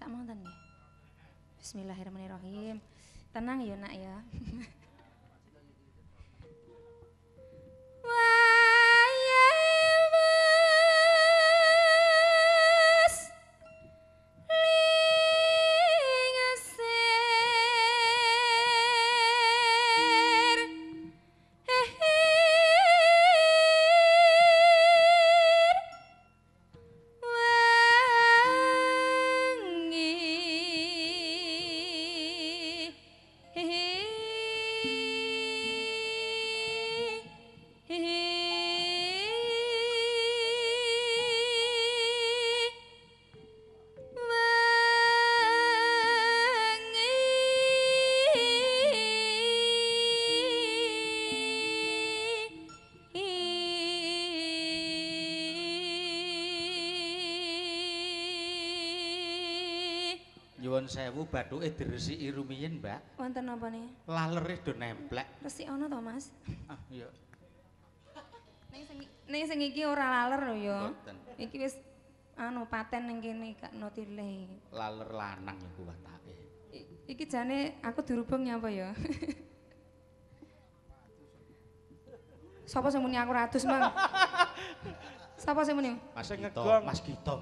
Samonten nggih. Bismillahirrahmanirrahim. Tenang ya nak ya. Nyuwun sewu bathuke diresiki rumiyin, Mbak. Wonten napa nih? Lalere do nemplek. Resik ana to, Mas? Ah, iya. Ning sing iki ora laler lho ya. Mboten. Iki wis anu paten ning kene gak no tilih. Laler lanang iku watake. Iki jane aku dirubung nyapa ya? Sapa sing muni aku ratus, Mang? Sapa sing muni? Mas Ngegong, Mas Gito.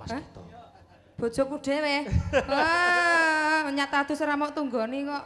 Bojoku dhewe. Wah, nyata adus ora mok tunggoni kok.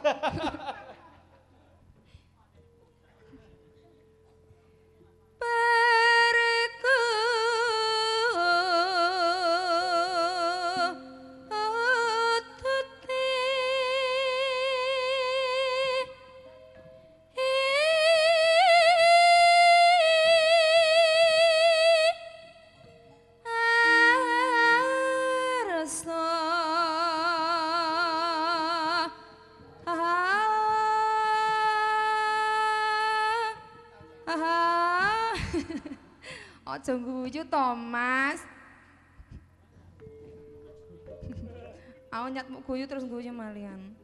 Aja guyu to, Mas. Aku nyatmu guyu terus guyu malian.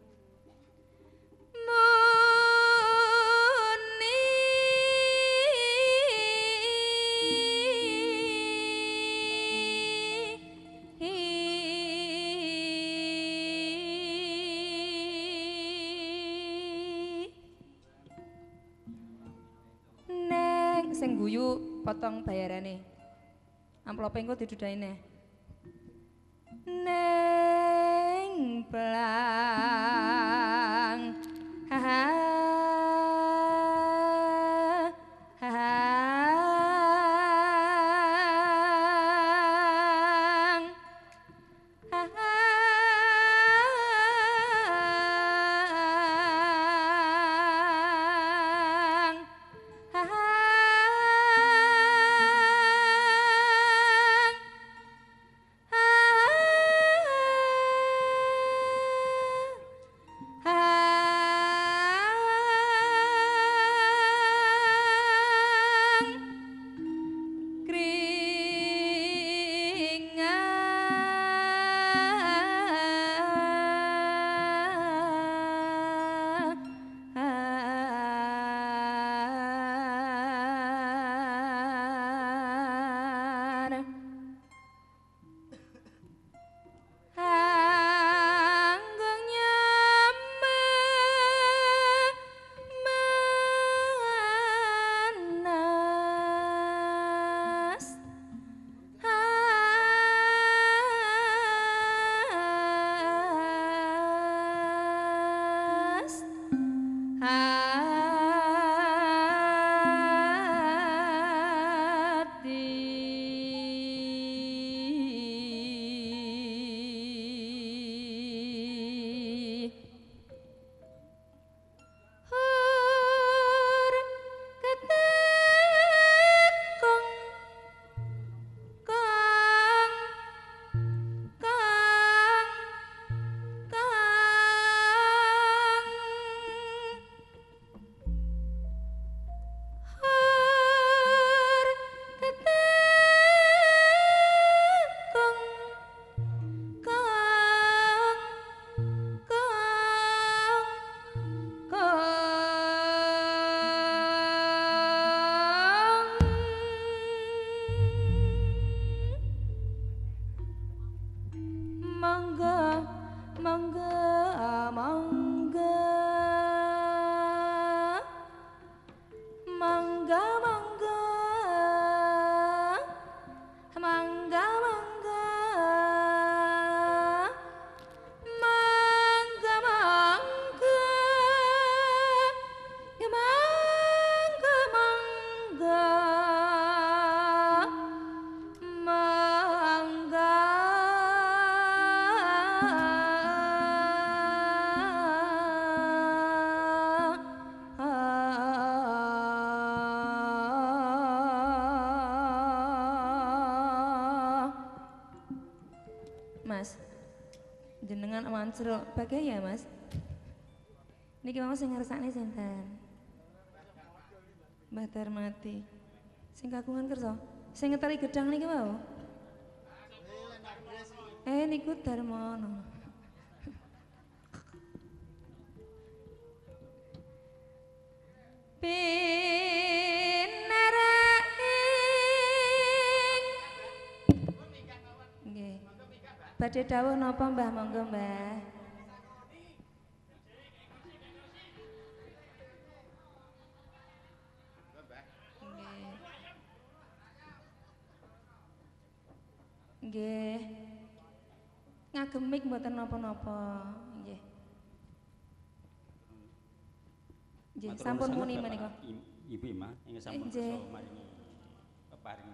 Neng sing guyu potong bayarane. Amplope engko didudaine. Neng plang. Ha ha. mangga mangga mangga mangga mangga mangga mangga mangga ya mangga mangga mangga Mas, jenengan mancruk bagai ya Mas? Niki mau sing ngersakne sinten? Mbah Darmati. Sing kagungan kersa, sing ngeteri gedang niki mau. Niku Darmono. Pinaraing. Nggih. Badhe dawuh napa Mbah monggo Mbah? Nggih. Ngagemik mboten napa-napa. Nggih. Nggih, sampun muni menika. Ibu Ima ingkang sampun kersa maringi peparing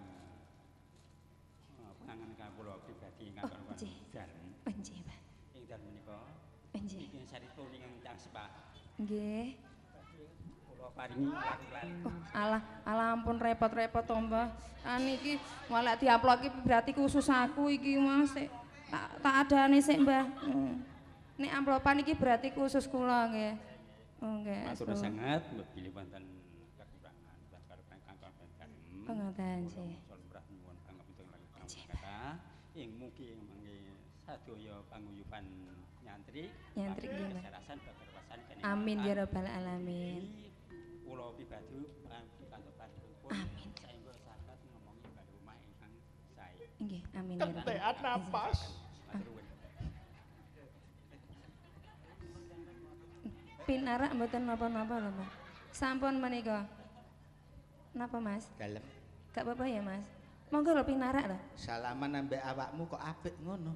pangangan kawula pribadi ingkang kagungan dalem. Nggih, Pak. Ing dalem menika Nggih. iki saripun ingkang tang sepah. Nggih. Kula paringi lari-lari. Alah ampun repot-repot to, Mbah. Niki malah diamploki berarti khusus aku iki, Mas. Tak adane sik, Mbah. Nek amplopan iki berarti khusus kula nggih. Nggih. Matur sanget bilih wonten kekurangan lan karepan kangkang dalem. Pengaten sih. Salumrah nyuwun pangapunten lan kata ing mugi mangke sadaya panguyuban nyantri Nyantri nggih, Mbah. kesarasan kekerwasan Amin ya rabbal alamin. Kula pribadi kantos padhipun saengga saged ngomongi bali omah ingkang sae. Nggih, amin ya rabbal Kentekan napas. Pinarak mboten napa-napa lho, Mas. Sampun menika. Napa, Mas? Dalem. Gak apa-apa ya, Mas. Monggo lho pinarak lho. Salaman ambek awakmu kok apik ngono.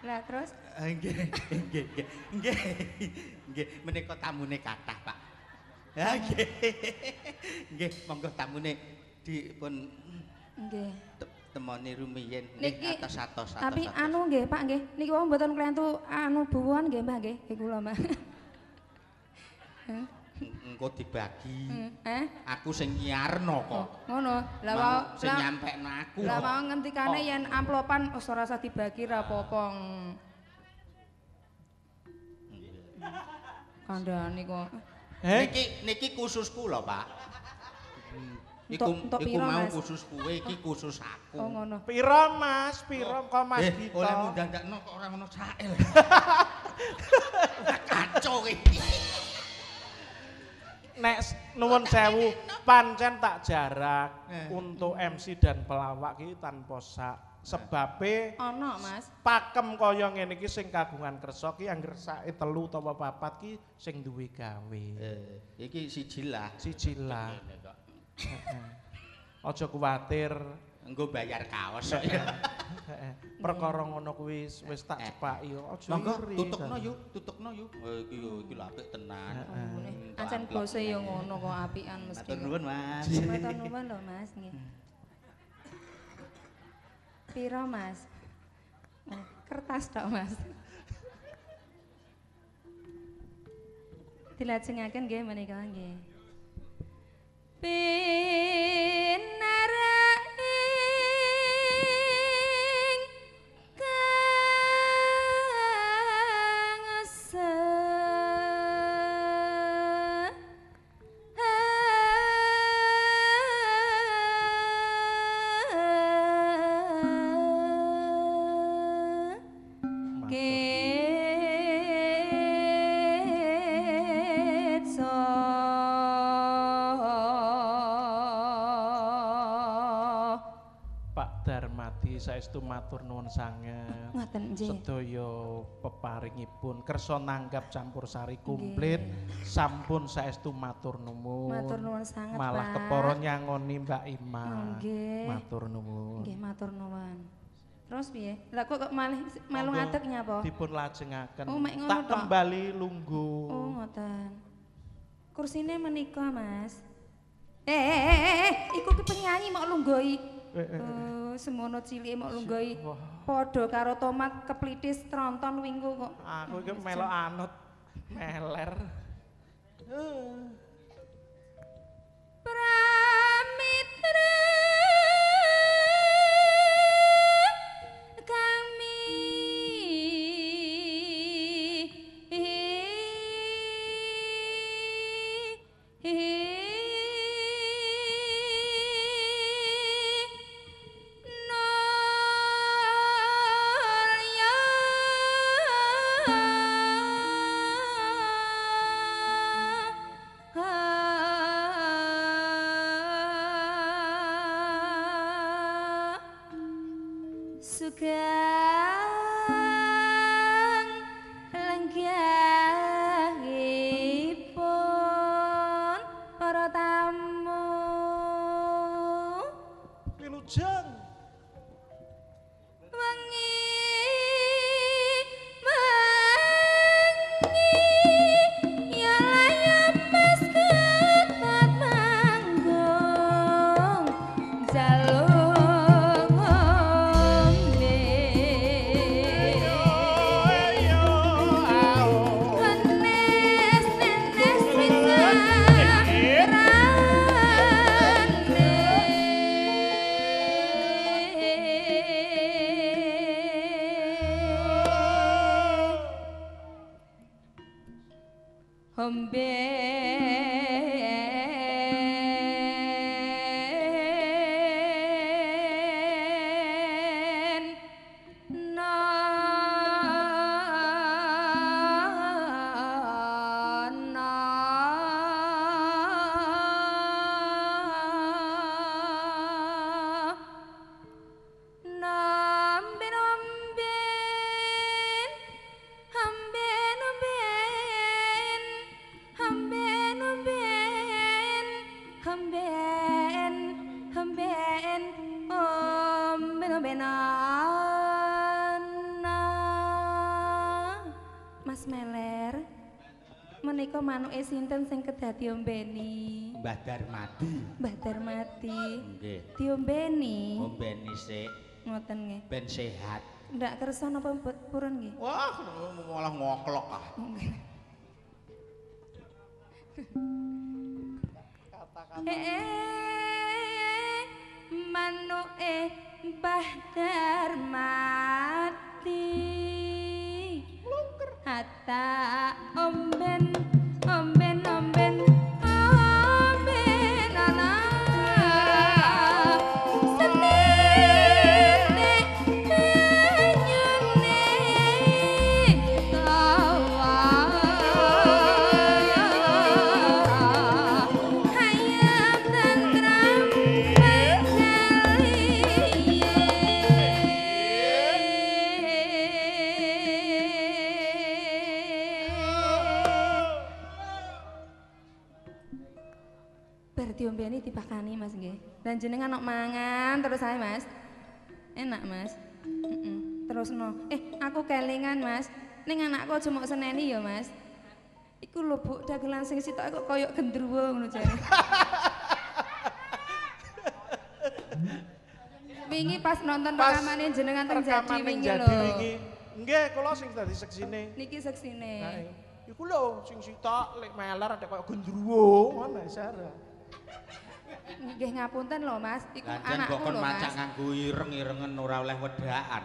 Lah terus Nggih, nggih, nggih. Nggih. Nggih, menika tamune kathah, Pak. Ha nggih. Nggih, monggo tamune dipun nggih. temoni rumiyin Niki nggih atos-atos. Tapi anu nggih, Pak nggih. Niki wau mboten klentu anu buwon nggih, Mbah nggih. Nggih kula, Mbah. engko dibagi. Aku Aku sing nyiarno kok. ngono. Lah Mau wau sing nyampekno aku. lah wau ngentikane yen amplopan wis ora usah dibagi ra apa-apa. Kandhani kok. Niki khusus kula, Pak. Entuk Iku piro, mau Mas? khusus kowe, iki khusus aku. Oh ngono. Piro Mas? Piro kok Mas Dito? Oleh mundandakno kok ora ono cael. Kacau iki. Nek nuwun sewu pancen tak jarak untuk MC dan pelawak iki tanpa sak. Sebabe Ono, Mas. pakem kaya ngene iki sing kagungan kersa ki angger sake 3 utawa 4 ki sing duwe gawe. Iki siji lah. Siji lah. Aja kuwatir. Engko bayar kaos kok. Perkara ngono kuwi wis tak cepaki. Aja Monggo iri. tutukno yuk, tutukno yuk. Iki lho apik tenan. Ancen bose ya ngono kok apian mesti. Matur nuwun, Mas. Matur nuwun lho, Mas nggih. Piro, Mas? Kertas tok, Mas. Dilajengaken nggih menika nggih. Pinaraing kang saestu matur nuwun sanget. Ngoten nggih. Sedaya peparingipun kersa nanggap campursari komplit sampun saestu matur nuwun. Matur nuwun sanget, Malah Pak. kepara nyangoni Mbak Ima. Nggih. Matur nuwun. Nggih, matur nuwun. Terus piye? Lah kok malih melu Monggo ngadeg nyapa? Dipun lajengaken. Oh, mek ngono Tak tok. kembali lungguh. Oh, ngoten. Kursine menika, Mas. Iku ki penyanyi mok lunggoi. Oh, semono cilike mok lunggoi. Wah. Padha karo tomat keplitis tronton wingko kok. Aku iki melok anut meler. Pramitra kami Sugeng lenggahipun para tamu Wilujeng. wengi ya layap mas ketat manggung jalung ombe nenes nenes bisa Homben Nomben omben Hamben omben Hamben omben Hamben Hamben omben omben ana Mas Meler menika manuke sinten sing kedadi ombeni Mbah Darmadi. Mbah Darmadi Nggih. diombeni Ombeni sik ngoten nggih ben sehat. ndak kersa napa purun nggih Wah, malah ngoklok ah. Manuke Mbah Darmadi Hatta omben omben omben omben ana senene anyune tawa hayam tentram bar diombeni dipakani Mas nggih. Dan jenengan nok mangan terus ae Mas. Enak Mas. Terusno. Aku kelingan Mas. Ning anakku aja mok seneni ya Mas. Iku lho Bu, dagelan sing sitok kok koyo gendruwo ngono jare. Wingi pas nonton Pas rekamane jenengan teng Jadi rekaman ning wingi Jadi lho. wingi. Nggih, kula sing dadi seksine. Niki seksine. Nah, iku lho sing sitok lek meler ada koyo gendruwo, ngono Sarah. Nggih ngapunten lho Mas, iku Ganjen anakku kok kon lho macak Mas. nganggo ireng-irengen ora oleh wedaan.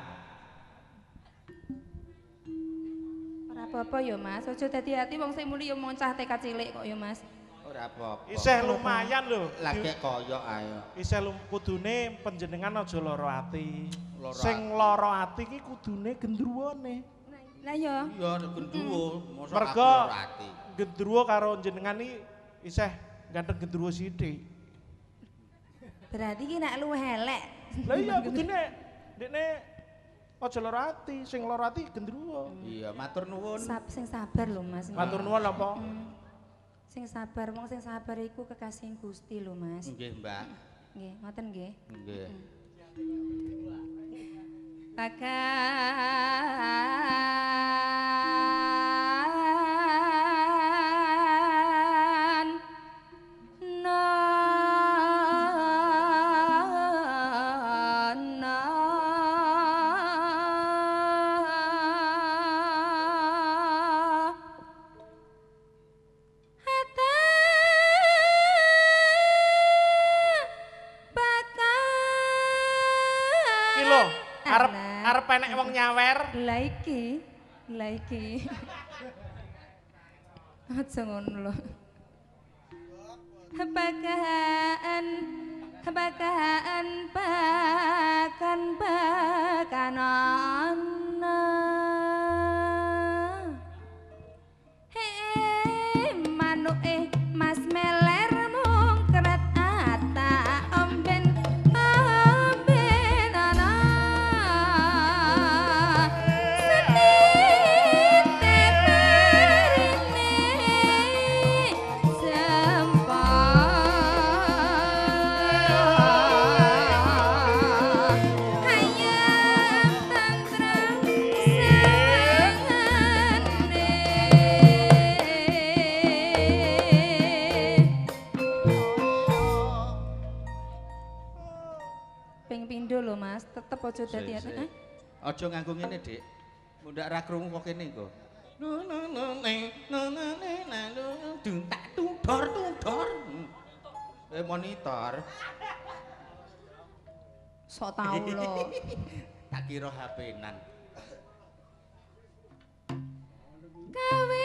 Ora apa-apa ya Mas, aja dadi-hati wong sing muni ya moncah tekad cilik kok ya Mas. Ora apa-apa. Isih lumayan lho. Lagi koyok ayo. Isih kudune panjenengan aja lara ati. Lara Sing lara ati ki kudune gendruwone. Lah ya, Iya gendruwo, mosok aku Mergo ora ati. gendruwo karo jenengan iki isih ganteng gendruwo sithik. berarti ki nek luwih elek. Lah iya kudune Dekne aja lara ati, sing lara ati gendruwo. Iya, matur nuwun. Sing sabar lho Mas. Matur nuwun apa? Sing sabar, wong sing sabar iku kekasih Gusti lho Mas. Nggih, Mbak. Nggih, ngoten nggih. Nggih. Pakan nono hata pakan Ki lho, arep enek wong nyawer. Lah iki. Aja ngono lho. Bagaan ana. Manuke Mas Meler mung kret ata omben ana. Ping pindho lho Mas, tetep aja dadi Aja nganggo ngene, Dik. Mundak ra krungu kok kene kok. Tak tudor. Monitor. sok tau lho. Tak kira HP-nan. Kawis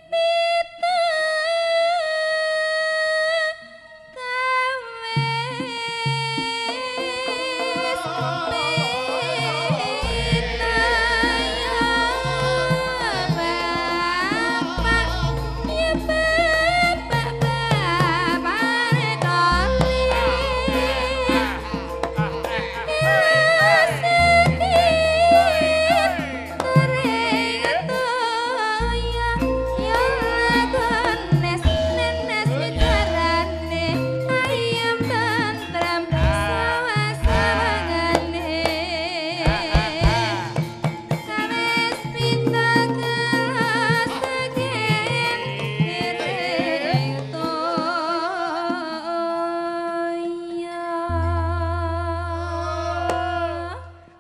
pita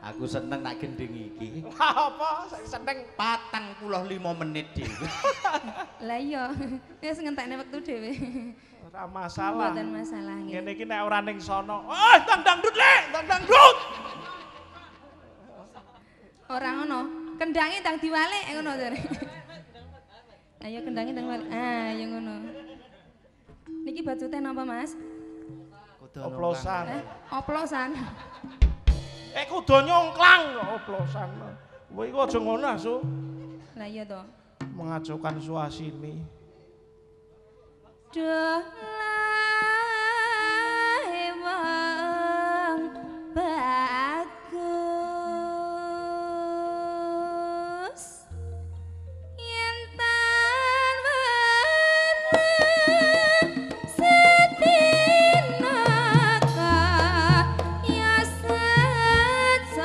Aku seneng nak gending iki. Apa? Seneng 45 menit dhewe. Lah iya, wis ngentekne wektu dhewe. Ora masalah. Mboten masalah nggih. Ngene iki nek ora ning sono. Tang dangdut le, tang dangdut. Ora ngono, kendange ndang diwalik ngono jare. Ayo kendange ndang walik. Ah, ya ngono. Niki bajute napa, Mas? Oplosan. Oplosan. Kudu nyongklang oplosan. Kowe iku aja ngono asu. Lah iya to. Mengajukan suasini. Duh lae wong bagus yen tan warna sedina kaya secandra.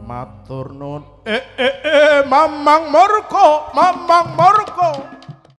matur nuwun. Mamang Murko, Mamang Murko.